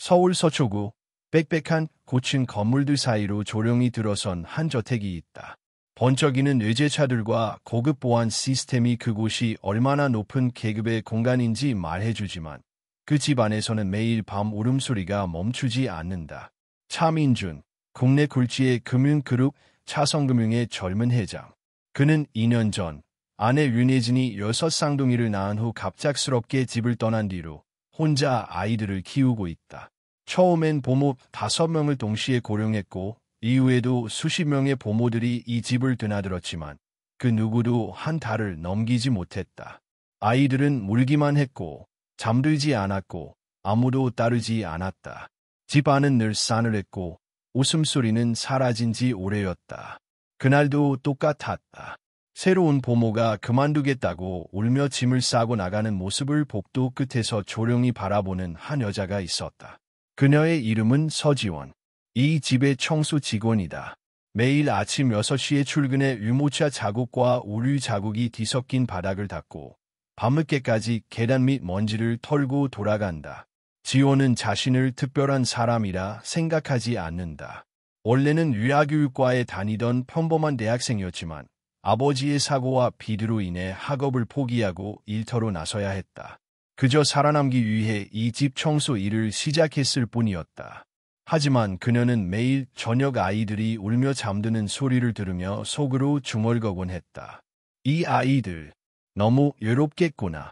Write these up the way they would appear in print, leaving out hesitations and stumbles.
서울 서초구 빽빽한 고층 건물들 사이로 조용히 들어선 한 저택이 있다. 번쩍이는 외제차들과 고급 보안 시스템이 그곳이 얼마나 높은 계급의 공간인지 말해주지만 그 집 안에서는 매일 밤 울음소리가 멈추지 않는다. 차민준, 국내 굴지의 금융그룹 차성금융의 젊은 회장. 그는 2년 전 아내 윤혜진이 6쌍둥이를 낳은 후 갑작스럽게 집을 떠난 뒤로 혼자 아이들을 키우고 있다. 처음엔 보모 5명을 동시에 고령했고 이후에도 수십 명의 보모들이 이 집을 드나들었지만 그 누구도 한 달을 넘기지 못했다. 아이들은 울기만 했고 잠들지 않았고 아무도 따르지 않았다. 집 안은 늘 싸늘했고 웃음소리는 사라진 지 오래였다. 그날도 똑같았다. 새로운 보모가 그만두겠다고 울며 짐을 싸고 나가는 모습을 복도 끝에서 조용히 바라보는 한 여자가 있었다. 그녀의 이름은 서지원. 이 집의 청소 직원이다. 매일 아침 6시에 출근해 유모차 자국과 우유 자국이 뒤섞인 바닥을 닦고 밤늦게까지 계단 밑 먼지를 털고 돌아간다. 지원은 자신을 특별한 사람이라 생각하지 않는다. 원래는 유아교육과에 다니던 평범한 대학생이었지만 아버지의 사고와 비두로 인해 학업을 포기하고 일터로 나서야 했다. 그저 살아남기 위해 이 집 청소 일을 시작했을 뿐이었다. 하지만 그녀는 매일 저녁 아이들이 울며 잠드는 소리를 들으며 속으로 중얼거곤 했다. 이 아이들 너무 외롭겠구나.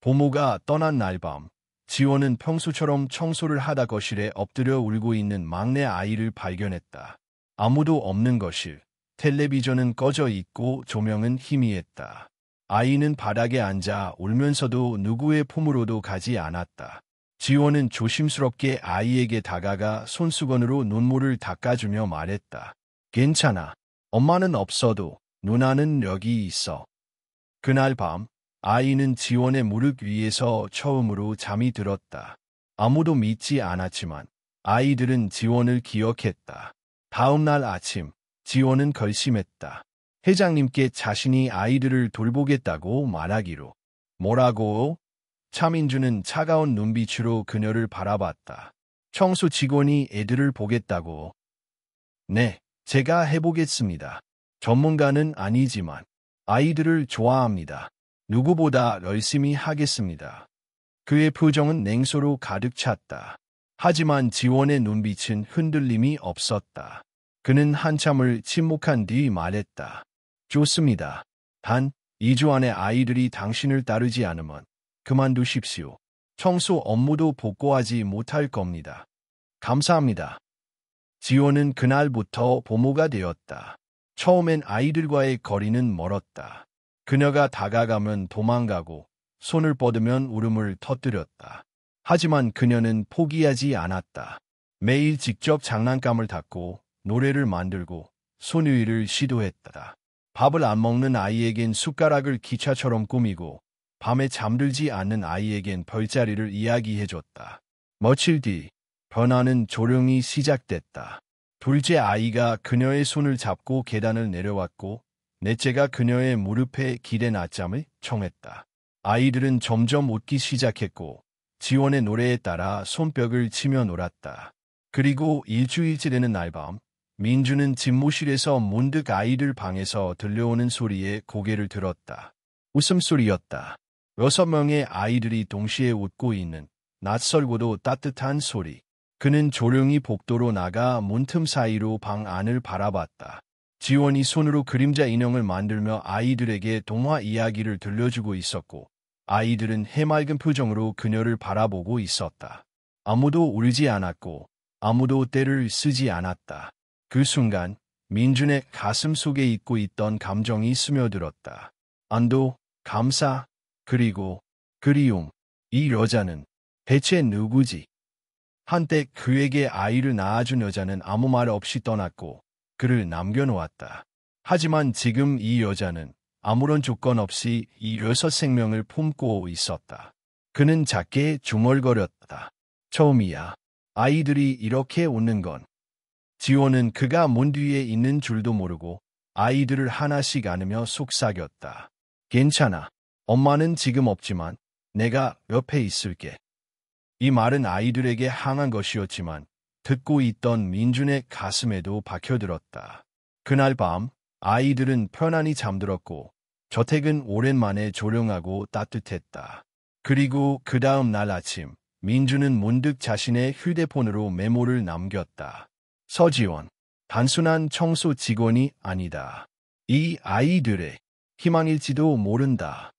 보모가 떠난 날 밤, 지원은 평소처럼 청소를 하다 거실에 엎드려 울고 있는 막내 아이를 발견했다. 아무도 없는 거실, 텔레비전은 꺼져 있고 조명은 희미했다. 아이는 바닥에 앉아 울면서도 누구의 품으로도 가지 않았다. 지원은 조심스럽게 아이에게 다가가 손수건으로 눈물을 닦아주며 말했다. 괜찮아. 엄마는 없어도 누나는 여기 있어. 그날 밤 아이는 지원의 무릎 위에서 처음으로 잠이 들었다. 아무도 믿지 않았지만 아이들은 지원을 기억했다. 다음 날 아침 지원은 결심했다. 회장님께 자신이 아이들을 돌보겠다고 말하기로. 뭐라고? 차민주는 차가운 눈빛으로 그녀를 바라봤다. 청소 직원이 애들을 보겠다고. 네, 제가 해보겠습니다. 전문가는 아니지만 아이들을 좋아합니다. 누구보다 열심히 하겠습니다. 그의 표정은 냉소로 가득 찼다. 하지만 지원의 눈빛은 흔들림이 없었다. 그는 한참을 침묵한 뒤 말했다. 좋습니다. 단, 2주 안에 아이들이 당신을 따르지 않으면 그만두십시오. 청소 업무도 복구하지 못할 겁니다. 감사합니다. 지원은 그날부터 보모가 되었다. 처음엔 아이들과의 거리는 멀었다. 그녀가 다가가면 도망가고 손을 뻗으면 울음을 터뜨렸다. 하지만 그녀는 포기하지 않았다. 매일 직접 장난감을 닦고 노래를 만들고 손유일을 시도했다. 밥을 안 먹는 아이에겐 숟가락을 기차처럼 꾸미고 밤에 잠들지 않는 아이에겐 별자리를 이야기해줬다. 며칠 뒤 변화는 조용히 시작됐다. 둘째 아이가 그녀의 손을 잡고 계단을 내려왔고 넷째가 그녀의 무릎에 기대 낮잠을 청했다. 아이들은 점점 웃기 시작했고 지원의 노래에 따라 손뼉을 치며 놀았다. 그리고 일주일째 되는 날 밤 민주는 집무실에서 문득 아이들 방에서 들려오는 소리에 고개를 들었다. 웃음소리였다. 6명의 아이들이 동시에 웃고 있는 낯설고도 따뜻한 소리. 그는 조용히 복도로 나가 문틈 사이로 방 안을 바라봤다. 지원이 손으로 그림자 인형을 만들며 아이들에게 동화 이야기를 들려주고 있었고 아이들은 해맑은 표정으로 그녀를 바라보고 있었다. 아무도 울지 않았고 아무도 떼를 쓰지 않았다. 그 순간 민준의 가슴 속에 잊고 있던 감정이 스며들었다. 안도, 감사, 그리고 그리움. 이 여자는 대체 누구지? 한때 그에게 아이를 낳아준 여자는 아무 말 없이 떠났고 그를 남겨놓았다. 하지만 지금 이 여자는 아무런 조건 없이 이 6생명을 품고 있었다. 그는 작게 중얼거렸다. 처음이야. 아이들이 이렇게 웃는 건. 지원은 그가 문 뒤에 있는 줄도 모르고 아이들을 하나씩 안으며 속삭였다. 괜찮아. 엄마는 지금 없지만 내가 옆에 있을게. 이 말은 아이들에게 향한 것이었지만 듣고 있던 민준의 가슴에도 박혀들었다. 그날 밤 아이들은 편안히 잠들었고 저택은 오랜만에 조용하고 따뜻했다. 그리고 그 다음 날 아침 민준은 문득 자신의 휴대폰으로 메모를 남겼다. 서지원, 단순한 청소 직원이 아니다. 이 아이들의 희망일지도 모른다.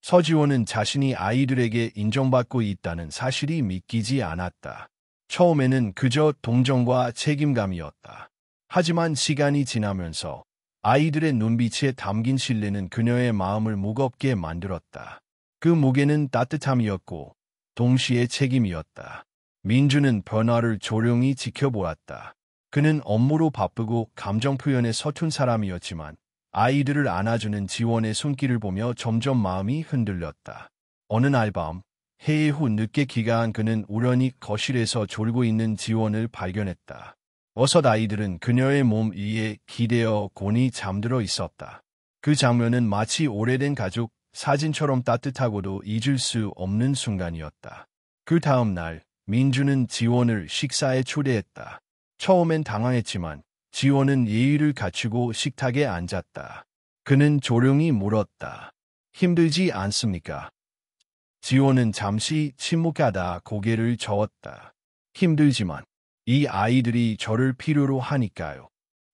서지원은 자신이 아이들에게 인정받고 있다는 사실이 믿기지 않았다. 처음에는 그저 동정과 책임감이었다. 하지만 시간이 지나면서 아이들의 눈빛에 담긴 신뢰는 그녀의 마음을 무겁게 만들었다. 그 무게는 따뜻함이었고 동시에 책임이었다. 민주는 변화를 조용히 지켜보았다. 그는 업무로 바쁘고 감정 표현에 서툰 사람이었지만 아이들을 안아주는 지원의 손길을 보며 점점 마음이 흔들렸다. 어느 날 밤, 회의 후 늦게 귀가한 그는 우연히 거실에서 졸고 있는 지원을 발견했다. 어서 아이들은 그녀의 몸 위에 기대어 곤히 잠들어 있었다. 그 장면은 마치 오래된 가족 사진처럼 따뜻하고도 잊을 수 없는 순간이었다. 그 다음 날, 민주는 지원을 식사에 초대했다. 처음엔 당황했지만 지원은 예의를 갖추고 식탁에 앉았다. 그는 조용히 물었다. 힘들지 않습니까? 지원은 잠시 침묵하다 고개를 저었다. 힘들지만 이 아이들이 저를 필요로 하니까요.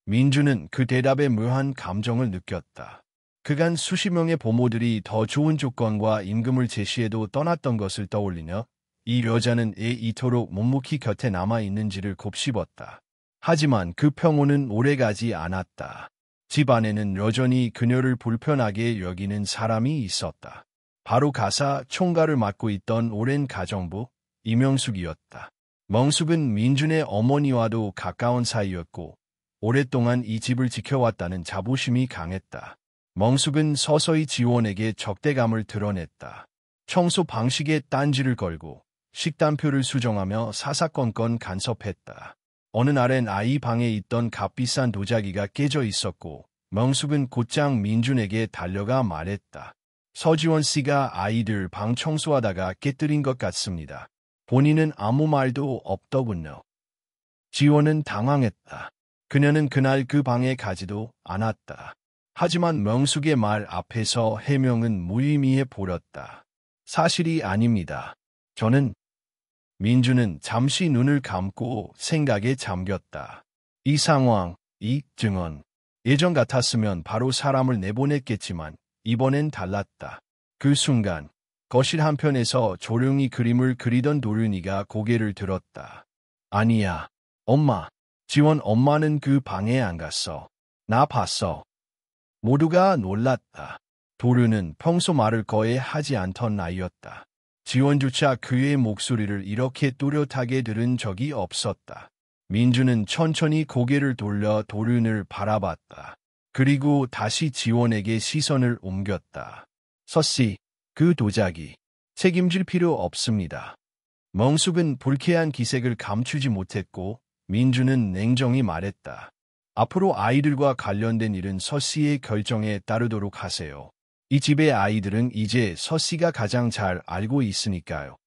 민주는 그 대답에 묘한 감정을 느꼈다. 그간 수십 명의 부모들이 더 좋은 조건과 임금을 제시해도 떠났던 것을 떠올리며 이 여자는 애 이토록 묵묵히 곁에 남아있는지를 곱씹었다. 하지만 그 평온은 오래가지 않았다. 집 안에는 여전히 그녀를 불편하게 여기는 사람이 있었다. 바로 가사 총괄을 맡고 있던 오랜 가정부 이명숙이었다. 명숙은 민준의 어머니와도 가까운 사이였고 오랫동안 이 집을 지켜왔다는 자부심이 강했다. 명숙은 서서히 지원에게 적대감을 드러냈다. 청소 방식에 딴지를 걸고 식단표를 수정하며 사사건건 간섭했다. 어느 날엔 아이 방에 있던 값비싼 도자기가 깨져 있었고 명숙은 곧장 민준에게 달려가 말했다. 서지원 씨가 아이들 방 청소하다가 깨뜨린 것 같습니다. 본인은 아무 말도 없더군요. 지원은 당황했다. 그녀는 그날 그 방에 가지도 않았다. 하지만 명숙의 말 앞에서 해명은 무의미해 보였다. 사실이 아닙니다. 저는 민주는 잠시 눈을 감고 생각에 잠겼다. 이 상황, 이 증언. 예전 같았으면 바로 사람을 내보냈겠지만 이번엔 달랐다. 그 순간 거실 한편에서 조용히 그림을 그리던 도윤이가 고개를 들었다. 아니야, 엄마. 지원 엄마는 그 방에 안 갔어. 나 봤어. 모두가 놀랐다. 도윤은 평소 말을 거의 하지 않던 아이였다. 지원조차 그의 목소리를 이렇게 또렷하게 들은 적이 없었다. 민주는 천천히 고개를 돌려 도윤을 바라봤다. 그리고 다시 지원에게 시선을 옮겼다. 서씨, 그 도자기 책임질 필요 없습니다. 명숙은 불쾌한 기색을 감추지 못했고 민주는 냉정히 말했다. 앞으로 아이들과 관련된 일은 서씨의 결정에 따르도록 하세요. 이 집의 아이들은 이제 서씨가 가장 잘 알고 있으니까요.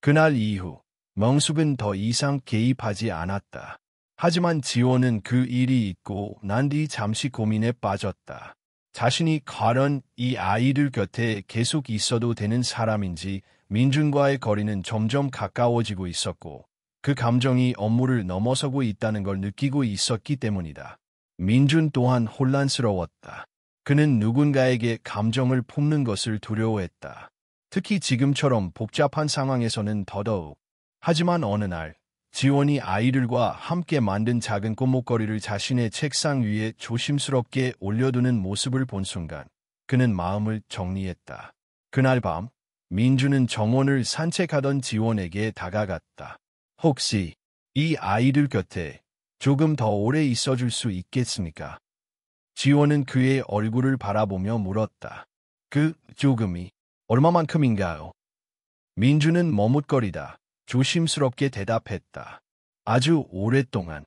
그날 이후 명숙은 더 이상 개입하지 않았다. 하지만 지원은 그 일이 있고 난 뒤 잠시 고민에 빠졌다. 자신이 과연 이 아이들 곁에 계속 있어도 되는 사람인지 민준과의 거리는 점점 가까워지고 있었고 그 감정이 업무를 넘어서고 있다는 걸 느끼고 있었기 때문이다. 민준 또한 혼란스러웠다. 그는 누군가에게 감정을 품는 것을 두려워했다. 특히 지금처럼 복잡한 상황에서는 더더욱. 하지만 어느 날 지원이 아이들과 함께 만든 작은 꽃목걸이를 자신의 책상 위에 조심스럽게 올려두는 모습을 본 순간 그는 마음을 정리했다. 그날 밤 민주는 정원을 산책하던 지원에게 다가갔다. 혹시 이 아이들 곁에 조금 더 오래 있어줄 수 있겠습니까? 지원은 그의 얼굴을 바라보며 물었다. 그 조금이 얼마만큼인가요? 민주는 머뭇거리다 조심스럽게 대답했다. 아주 오랫동안.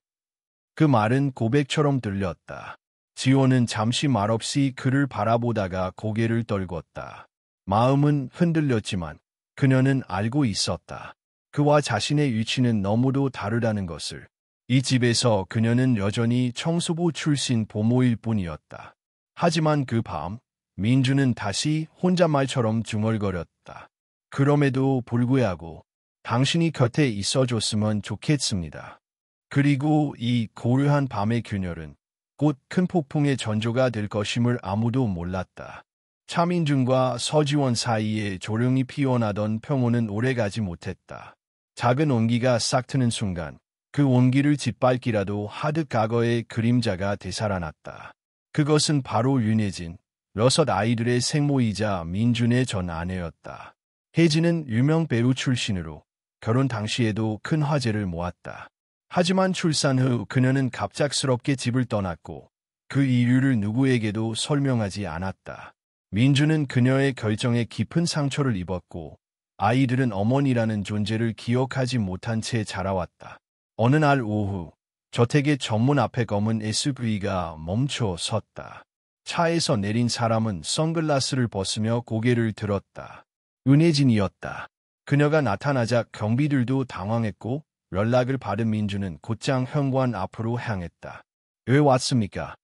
그 말은 고백처럼 들렸다. 지원은 잠시 말없이 그를 바라보다가 고개를 떨궜다. 마음은 흔들렸지만 그녀는 알고 있었다. 그와 자신의 위치는 너무도 다르다는 것을. 이 집에서 그녀는 여전히 청소부 출신 보모일 뿐이었다. 하지만 그 밤, 민주는 다시 혼잣말처럼 중얼거렸다. 그럼에도 불구하고 당신이 곁에 있어줬으면 좋겠습니다. 그리고 이 고요한 밤의 균열은 곧 큰 폭풍의 전조가 될 것임을 아무도 몰랐다. 차민준과 서지원 사이에 조용히 피어나던 평온은 오래가지 못했다. 작은 온기가 싹 트는 순간 그 온기를 짓밟기라도 하듯 과거의 그림자가 되살아났다. 그것은 바로 윤혜진, 6 아이들의 생모이자 민준의 전 아내였다. 혜진은 유명 배우 출신으로 결혼 당시에도 큰 화제를 모았다. 하지만 출산 후 그녀는 갑작스럽게 집을 떠났고 그 이유를 누구에게도 설명하지 않았다. 민주는 그녀의 결정에 깊은 상처를 입었고 아이들은 어머니라는 존재를 기억하지 못한 채 자라왔다. 어느 날 오후, 저택의 정문 앞에 검은 SUV가 멈춰 섰다. 차에서 내린 사람은 선글라스를 벗으며 고개를 들었다. 윤혜진이었다. 그녀가 나타나자 경비들도 당황했고 연락을 받은 민주는 곧장 현관 앞으로 향했다. 왜 왔습니까?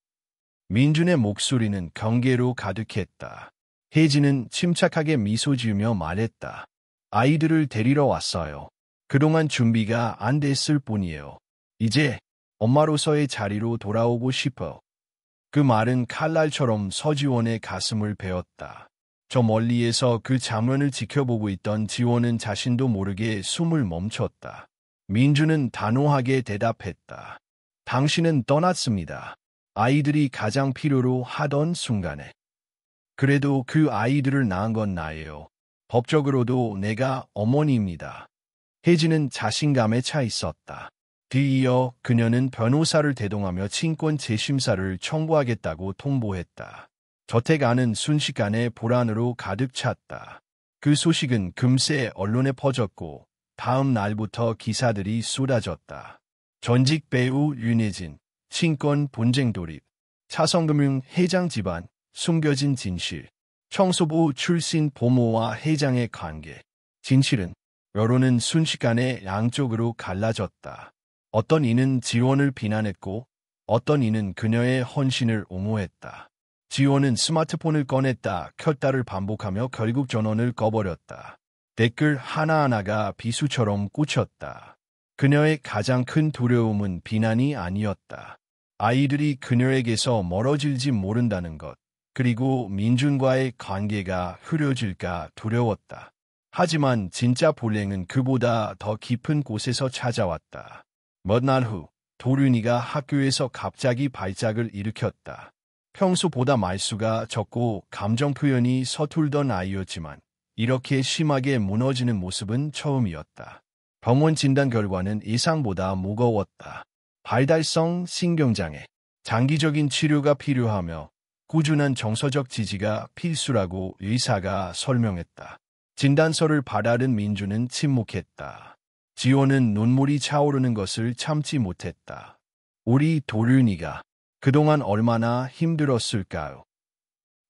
민준의 목소리는 경계로 가득했다. 혜진은 침착하게 미소 지으며 말했다. 아이들을 데리러 왔어요. 그동안 준비가 안 됐을 뿐이에요. 이제 엄마로서의 자리로 돌아오고 싶어. 그 말은 칼날처럼 서지원의 가슴을 베었다. 저 멀리에서 그 장면을 지켜보고 있던 지원은 자신도 모르게 숨을 멈췄다. 민주는 단호하게 대답했다. 당신은 떠났습니다. 아이들이 가장 필요로 하던 순간에. 그래도 그 아이들을 낳은 건 나예요. 법적으로도 내가 어머니입니다. 혜진은 자신감에 차 있었다. 뒤이어 그녀는 변호사를 대동하며 친권 재심사를 청구하겠다고 통보했다. 저택 안은 순식간에 불안으로 가득 찼다. 그 소식은 금세 언론에 퍼졌고 다음 날부터 기사들이 쏟아졌다. 전직 배우 윤혜진, 친권 분쟁 돌입, 차성금융 회장 집안, 숨겨진 진실, 청소부 출신 보모와 회장의 관계. 진실은 여론은 순식간에 양쪽으로 갈라졌다. 어떤 이는 지원을 비난했고 어떤 이는 그녀의 헌신을 옹호했다. 지원은 스마트폰을 꺼냈다 켰다를 반복하며 결국 전원을 꺼버렸다. 댓글 하나하나가 비수처럼 꽂혔다. 그녀의 가장 큰 두려움은 비난이 아니었다. 아이들이 그녀에게서 멀어질지 모른다는 것, 그리고 민준과의 관계가 흐려질까 두려웠다. 하지만 진짜 불행은 그보다 더 깊은 곳에서 찾아왔다. 몇 날 후, 도륜이가 학교에서 갑자기 발작을 일으켰다. 평소보다 말수가 적고 감정 표현이 서툴던 아이였지만 이렇게 심하게 무너지는 모습은 처음이었다. 병원 진단 결과는 예상보다 무거웠다. 발달성 신경장애, 장기적인 치료가 필요하며 꾸준한 정서적 지지가 필수라고 의사가 설명했다. 진단서를 받아든 민주는 침묵했다. 지원은 눈물이 차오르는 것을 참지 못했다. 우리 도륜이가 그동안 얼마나 힘들었을까요?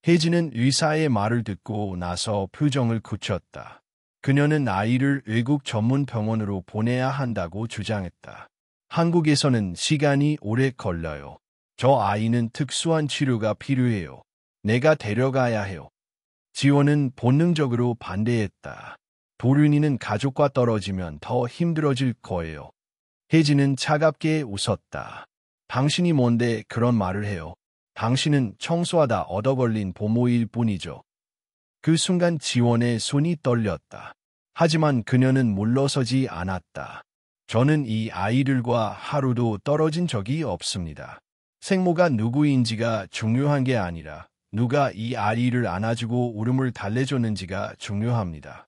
혜진은 의사의 말을 듣고 나서 표정을 굳혔다. 그녀는 아이를 외국 전문 병원으로 보내야 한다고 주장했다. 한국에서는 시간이 오래 걸려요. 저 아이는 특수한 치료가 필요해요. 내가 데려가야 해요. 지원은 본능적으로 반대했다. 도륜이는 가족과 떨어지면 더 힘들어질 거예요. 혜진은 차갑게 웃었다. 당신이 뭔데 그런 말을 해요. 당신은 청소하다 얻어걸린 보모일 뿐이죠. 그 순간 지원의 손이 떨렸다. 하지만 그녀는 물러서지 않았다. 저는 이 아이들과 하루도 떨어진 적이 없습니다. 생모가 누구인지가 중요한 게 아니라 누가 이 아이를 안아주고 울음을 달래줬는지가 중요합니다.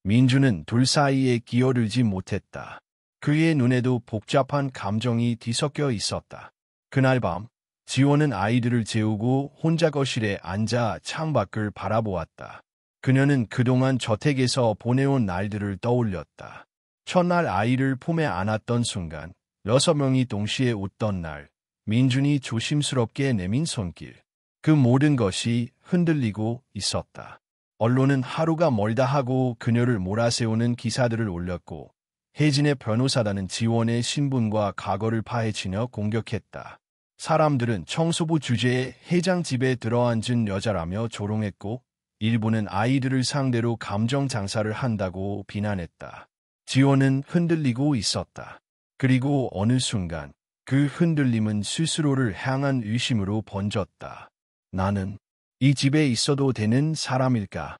민주는 둘 사이에 끼어들지 못했다. 그의 눈에도 복잡한 감정이 뒤섞여 있었다. 그날 밤, 지원은 아이들을 재우고 혼자 거실에 앉아 창밖을 바라보았다. 그녀는 그동안 저택에서 보내온 날들을 떠올렸다. 첫날 아이를 품에 안았던 순간, 6명이 동시에 웃던 날, 민준이 조심스럽게 내민 손길. 그 모든 것이 흔들리고 있었다. 언론은 하루가 멀다 하고 그녀를 몰아세우는 기사들을 올렸고 혜진의 변호사라는 지원의 신분과 과거를 파헤치며 공격했다. 사람들은 청소부 주제에 회장 집에 들어앉은 여자라며 조롱했고 일부는 아이들을 상대로 감정 장사를 한다고 비난했다. 지원은 흔들리고 있었다. 그리고 어느 순간 그 흔들림은 스스로를 향한 의심으로 번졌다. 나는 이 집에 있어도 되는 사람일까?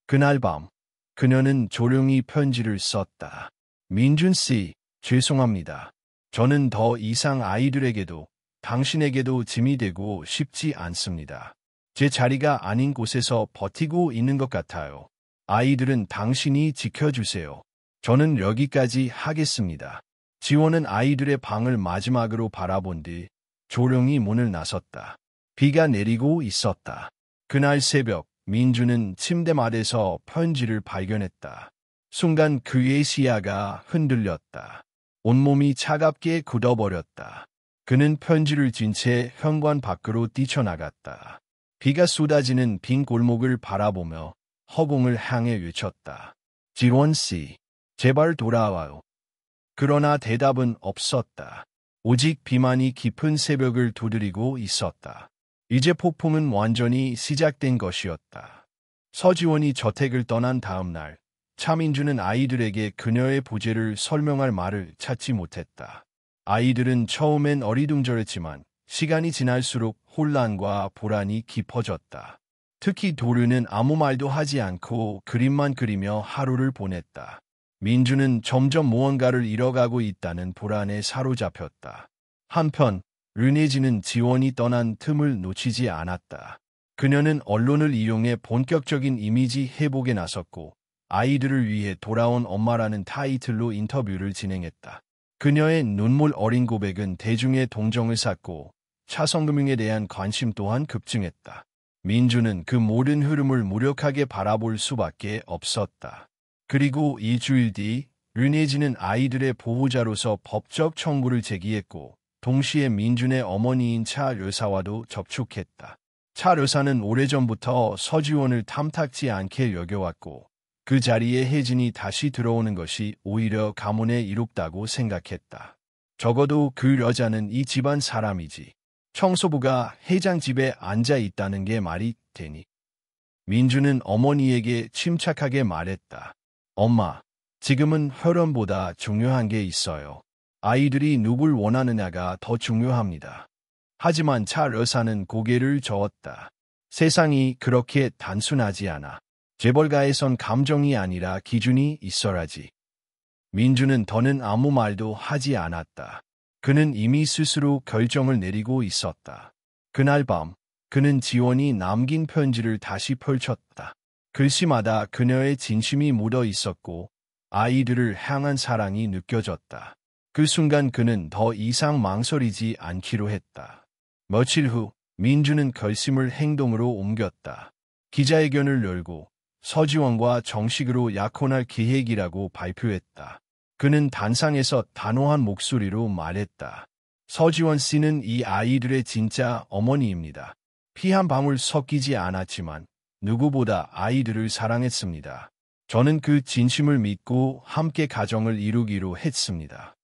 그날 밤 그녀는 조용히 편지를 썼다. 민준 씨, 죄송합니다. 저는 더 이상 아이들에게도 당신에게도 짐이 되고 싶지 않습니다. 제 자리가 아닌 곳에서 버티고 있는 것 같아요. 아이들은 당신이 지켜주세요. 저는 여기까지 하겠습니다. 지원은 아이들의 방을 마지막으로 바라본 뒤 조용히 문을 나섰다. 비가 내리고 있었다. 그날 새벽 민주는 침대 아래서 편지를 발견했다. 순간 그의 시야가 흔들렸다. 온몸이 차갑게 굳어버렸다. 그는 편지를 쥔 채 현관 밖으로 뛰쳐나갔다. 비가 쏟아지는 빈 골목을 바라보며 허공을 향해 외쳤다. 지원 씨, 제발 돌아와요. 그러나 대답은 없었다. 오직 비만이 깊은 새벽을 두드리고 있었다. 이제 폭풍은 완전히 시작된 것이었다. 서지원이 저택을 떠난 다음 날, 차민주는 아이들에게 그녀의 부재를 설명할 말을 찾지 못했다. 아이들은 처음엔 어리둥절했지만 시간이 지날수록 혼란과 불안이 깊어졌다. 특히 도르는 아무 말도 하지 않고 그림만 그리며 하루를 보냈다. 민주는 점점 무언가를 잃어가고 있다는 불안에 사로잡혔다. 한편 르네지는 지원이 떠난 틈을 놓치지 않았다. 그녀는 언론을 이용해 본격적인 이미지 회복에 나섰고 아이들을 위해 돌아온 엄마라는 타이틀로 인터뷰를 진행했다. 그녀의 눈물 어린 고백은 대중의 동정을 샀고 차성금융에 대한 관심 또한 급증했다. 민주는 그 모든 흐름을 무력하게 바라볼 수밖에 없었다. 그리고 일주일 뒤 르네지는 아이들의 보호자로서 법적 청구를 제기했고 동시에 민준의 어머니인 차 여사와도 접촉했다. 차 여사는 오래전부터 서지원을 탐탁지 않게 여겨왔고 그 자리에 혜진이 다시 들어오는 것이 오히려 가문에 이롭다고 생각했다. 적어도 그 여자는 이 집안 사람이지. 청소부가 회장 집에 앉아 있다는 게 말이 되니. 민주는 어머니에게 침착하게 말했다. 엄마, 지금은 혈연보다 중요한 게 있어요. 아이들이 누굴 원하느냐가 더 중요합니다. 하지만 차 여사는 고개를 저었다. 세상이 그렇게 단순하지 않아. 재벌가에선 감정이 아니라 기준이 있어야지. 민주는 더는 아무 말도 하지 않았다. 그는 이미 스스로 결정을 내리고 있었다. 그날 밤 그는 지원이 남긴 편지를 다시 펼쳤다. 글씨마다 그녀의 진심이 묻어 있었고 아이들을 향한 사랑이 느껴졌다. 그 순간 그는 더 이상 망설이지 않기로 했다. 며칠 후 민주는 결심을 행동으로 옮겼다. 기자회견을 열고 서지원과 정식으로 약혼할 계획이라고 발표했다. 그는 단상에서 단호한 목소리로 말했다. 서지원 씨는 이 아이들의 진짜 어머니입니다. 피 한 방울 섞이지 않았지만 누구보다 아이들을 사랑했습니다. 저는 그 진심을 믿고 함께 가정을 이루기로 했습니다.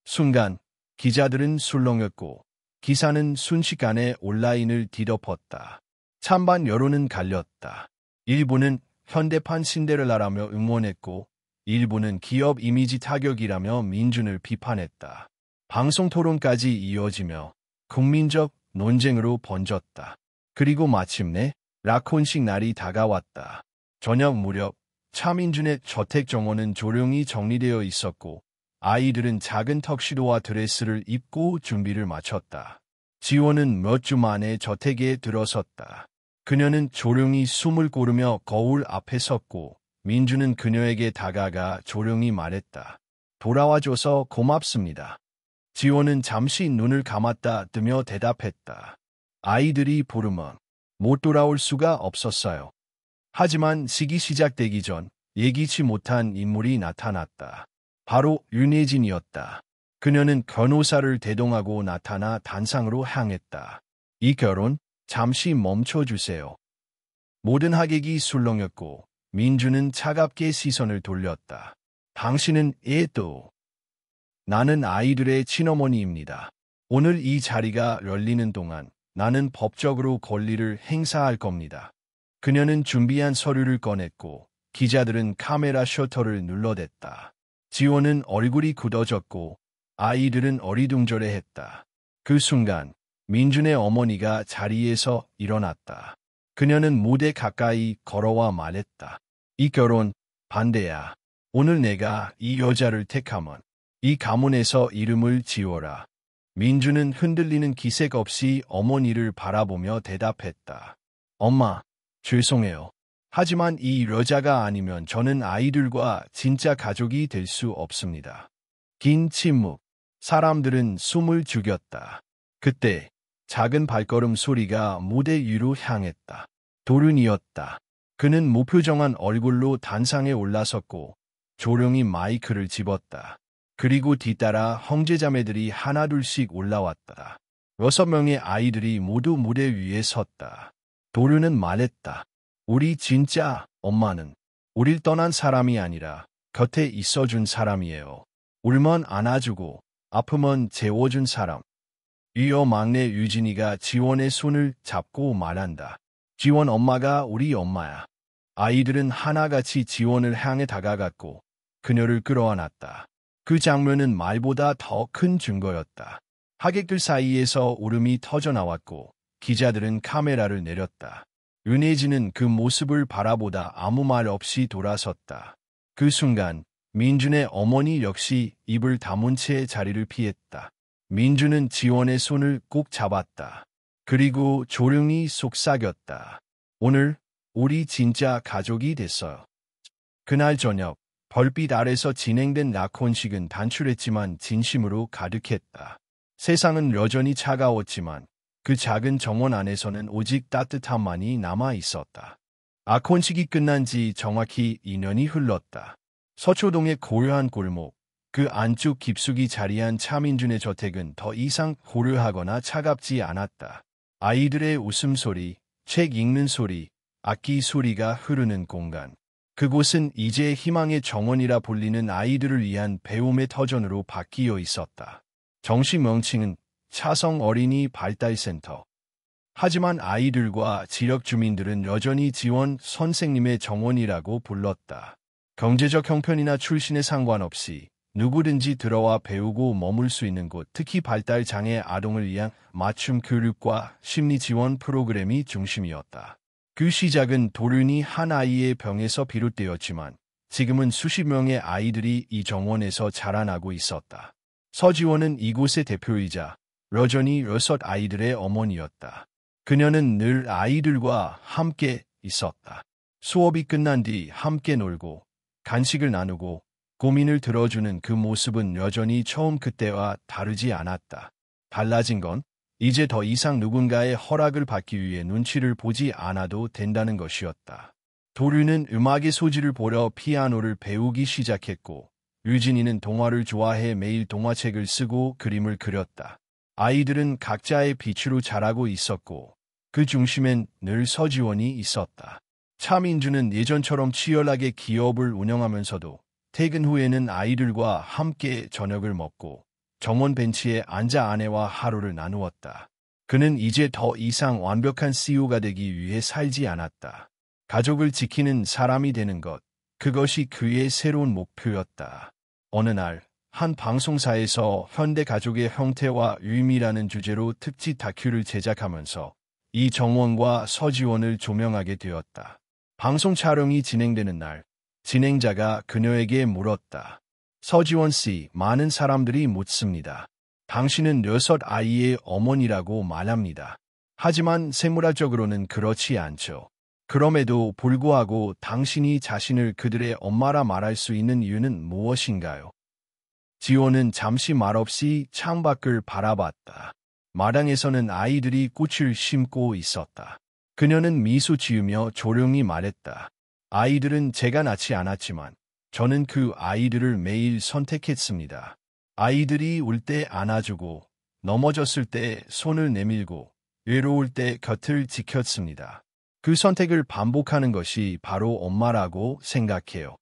순간 기자들은 술렁였고 기사는 순식간에 온라인을 뒤덮었다. 찬반 여론은 갈렸다. 일부는 현대판 신데렐라라며 응원했고 일부는 기업 이미지 타격이라며 민준을 비판했다. 방송 토론까지 이어지며 국민적 논쟁으로 번졌다. 그리고 마침내 라콘식 날이 다가왔다. 저녁 무렵 차민준의 저택 정원은 조용히 정리되어 있었고 아이들은 작은 턱시도와 드레스를 입고 준비를 마쳤다. 지원은 몇 주 만에 저택에 들어섰다. 그녀는 조용히 숨을 고르며 거울 앞에 섰고 민주는 그녀에게 다가가 조용히 말했다. 돌아와줘서 고맙습니다. 지원은 잠시 눈을 감았다 뜨며 대답했다. 아이들이 부르면 못 돌아올 수가 없었어요. 하지만 시기 시작되기 전 예기치 못한 인물이 나타났다. 바로 윤혜진이었다. 그녀는 변호사를 대동하고 나타나 단상으로 향했다. 이 결혼 잠시 멈춰주세요. 모든 하객이 술렁였고 민주는 차갑게 시선을 돌렸다. 당신은 또. 나는 아이들의 친어머니입니다. 오늘 이 자리가 열리는 동안 나는 법적으로 권리를 행사할 겁니다. 그녀는 준비한 서류를 꺼냈고 기자들은 카메라 셔터를 눌러댔다. 지원은 얼굴이 굳어졌고 아이들은 어리둥절해했다. 그 순간 민준의 어머니가 자리에서 일어났다. 그녀는 무대 가까이 걸어와 말했다. 이 결혼 반대야. 오늘 내가 이 여자를 택하면 이 가문에서 이름을 지워라. 민준은 흔들리는 기색 없이 어머니를 바라보며 대답했다. 엄마, 죄송해요. 하지만 이 여자가 아니면 저는 아이들과 진짜 가족이 될 수 없습니다. 긴 침묵. 사람들은 숨을 죽였다. 그때 작은 발걸음 소리가 무대 위로 향했다. 도륜이었다. 그는 무표정한 얼굴로 단상에 올라섰고 조용히 마이크를 집었다. 그리고 뒤따라 형제자매들이 하나둘씩 올라왔다. 6명의 아이들이 모두 무대 위에 섰다. 도륜은 말했다. 우리 진짜 엄마는 우릴 떠난 사람이 아니라 곁에 있어준 사람이에요. 울면 안아주고 아프면 재워준 사람. 이어 막내 유진이가 지원의 손을 잡고 말한다. 지원 엄마가 우리 엄마야. 아이들은 하나같이 지원을 향해 다가갔고 그녀를 끌어안았다. 그 장면은 말보다 더 큰 증거였다. 하객들 사이에서 울음이 터져나왔고 기자들은 카메라를 내렸다. 윤혜진은 그 모습을 바라보다 아무 말 없이 돌아섰다. 그 순간 민준의 어머니 역시 입을 다문 채 자리를 피했다. 민준은 지원의 손을 꼭 잡았다. 그리고 조용히 속삭였다. 오늘 우리 진짜 가족이 됐어요. 그날 저녁 별빛 아래서 진행된 낙혼식은 단출했지만 진심으로 가득했다. 세상은 여전히 차가웠지만 그 작은 정원 안에서는 오직 따뜻함만이 남아 있었다. 낙혼식이 끝난 지 정확히 2년이 흘렀다. 서초동의 고요한 골목, 그 안쪽 깊숙이 자리한 차민준의 저택은 더 이상 고요하거나 차갑지 않았다. 아이들의 웃음소리, 책 읽는 소리, 악기 소리가 흐르는 공간. 그곳은 이제 희망의 정원이라 불리는 아이들을 위한 배움의 터전으로 바뀌어 있었다. 정식 명칭은 차성 어린이 발달센터. 하지만 아이들과 지역 주민들은 여전히 지원 선생님의 정원이라고 불렀다. 경제적 형편이나 출신에 상관없이 누구든지 들어와 배우고 머물 수 있는 곳, 특히 발달장애 아동을 위한 맞춤 교육과 심리 지원 프로그램이 중심이었다. 그 시작은 도륜이 한 아이의 병에서 비롯되었지만 지금은 수십 명의 아이들이 이 정원에서 자라나고 있었다. 서지원은 이곳의 대표이자 여전히 6 아이들의 어머니였다. 그녀는 늘 아이들과 함께 있었다. 수업이 끝난 뒤 함께 놀고 간식을 나누고 고민을 들어주는 그 모습은 여전히 처음 그때와 다르지 않았다. 달라진 건 이제 더 이상 누군가의 허락을 받기 위해 눈치를 보지 않아도 된다는 것이었다. 도륜은 음악의 소질을 보려 피아노를 배우기 시작했고 유진이는 동화를 좋아해 매일 동화책을 쓰고 그림을 그렸다. 아이들은 각자의 빛으로 자라고 있었고 그 중심엔 늘 서지원이 있었다. 차민주는 예전처럼 치열하게 기업을 운영하면서도 퇴근 후에는 아이들과 함께 저녁을 먹고 정원 벤치에 앉아 아내와 하루를 나누었다. 그는 이제 더 이상 완벽한 CEO가 되기 위해 살지 않았다. 가족을 지키는 사람이 되는 것, 그것이 그의 새로운 목표였다. 어느 날, 한 방송사에서 현대 가족의 형태와 의미라는 주제로 특집 다큐를 제작하면서 이 정원과 서지원을 조명하게 되었다. 방송 촬영이 진행되는 날, 진행자가 그녀에게 물었다. 서지원 씨, 많은 사람들이 묻습니다. 당신은 6 아이의 어머니라고 말합니다. 하지만 생물학적으로는 그렇지 않죠. 그럼에도 불구하고 당신이 자신을 그들의 엄마라 말할 수 있는 이유는 무엇인가요? 지원은 잠시 말없이 창밖을 바라봤다. 마당에서는 아이들이 꽃을 심고 있었다. 그녀는 미소 지으며 조용히 말했다. 아이들은 제가 낳지 않았지만 저는 그 아이들을 매일 선택했습니다. 아이들이 울 때 안아주고 넘어졌을 때 손을 내밀고 외로울 때 곁을 지켰습니다. 그 선택을 반복하는 것이 바로 엄마라고 생각해요.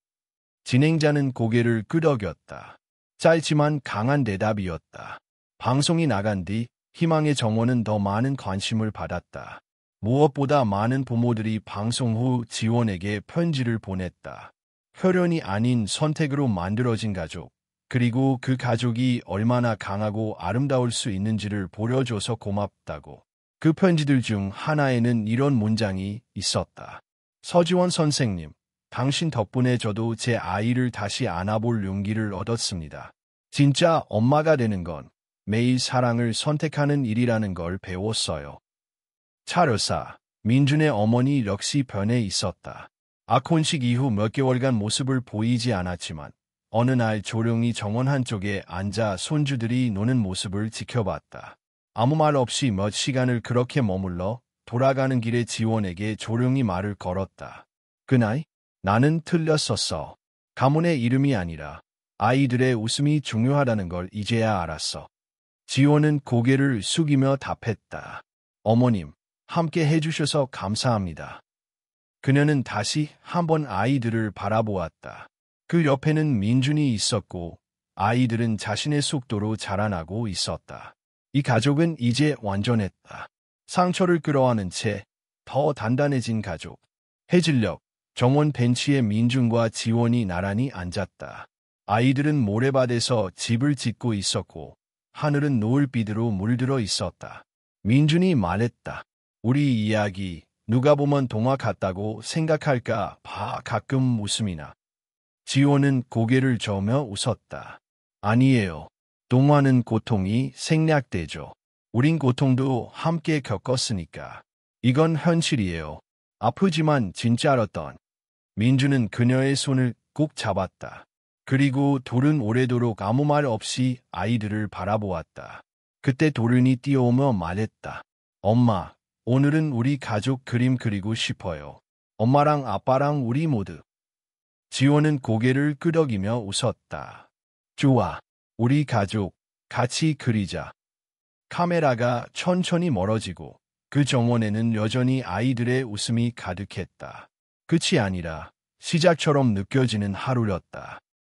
진행자는 고개를 끄덕였다. 짧지만 강한 대답이었다. 방송이 나간 뒤 희망의 정원은 더 많은 관심을 받았다. 무엇보다 많은 부모들이 방송 후 지원에게 편지를 보냈다. 혈연이 아닌 선택으로 만들어진 가족, 그리고 그 가족이 얼마나 강하고 아름다울 수 있는지를 보여줘서 고맙다고. 그 편지들 중 하나에는 이런 문장이 있었다. 서지원 선생님, 당신 덕분에 저도 제 아이를 다시 안아볼 용기를 얻었습니다. 진짜 엄마가 되는 건 매일 사랑을 선택하는 일이라는 걸 배웠어요. 차려사, 민준의 어머니 역시 변해 있었다. 악혼식 이후 몇 개월간 모습을 보이지 않았지만 어느 날 조용히 정원 한쪽에 앉아 손주들이 노는 모습을 지켜봤다. 아무 말 없이 몇 시간을 그렇게 머물러 돌아가는 길에 지원에게 조용히 말을 걸었다. 그날 나는 틀렸었어. 가문의 이름이 아니라 아이들의 웃음이 중요하다는 걸 이제야 알았어. 지원은 고개를 숙이며 답했다. 어머님, 함께 해주셔서 감사합니다. 그녀는 다시 한번 아이들을 바라보았다. 그 옆에는 민준이 있었고 아이들은 자신의 속도로 자라나고 있었다. 이 가족은 이제 완전했다. 상처를 끌어안은 채 더 단단해진 가족. 해질녘 정원 벤치에 민준과 지원이 나란히 앉았다. 아이들은 모래밭에서 집을 짓고 있었고 하늘은 노을빛으로 물들어 있었다. 민준이 말했다. 우리 이야기 누가 보면 동화 같다고 생각할까 봐. 가끔 웃음이나. 지원은 고개를 저으며 웃었다. 아니에요. 동화는 고통이 생략되죠. 우린 고통도 함께 겪었으니까. 이건 현실이에요. 아프지만 진짜였던. 민준은 그녀의 손을 꼭 잡았다. 그리고 둘은 오래도록 아무 말 없이 아이들을 바라보았다. 그때 도른이 뛰어오며 말했다. 엄마, 오늘은 우리 가족 그림 그리고 싶어요. 엄마랑 아빠랑 우리 모두. 지원은 고개를 끄덕이며 웃었다. 좋아. 우리 가족 같이 그리자. 카메라가 천천히 멀어지고 그 정원에는 여전히 아이들의 웃음이 가득했다. 끝이 아니라 시작처럼 느껴지는 하루였다.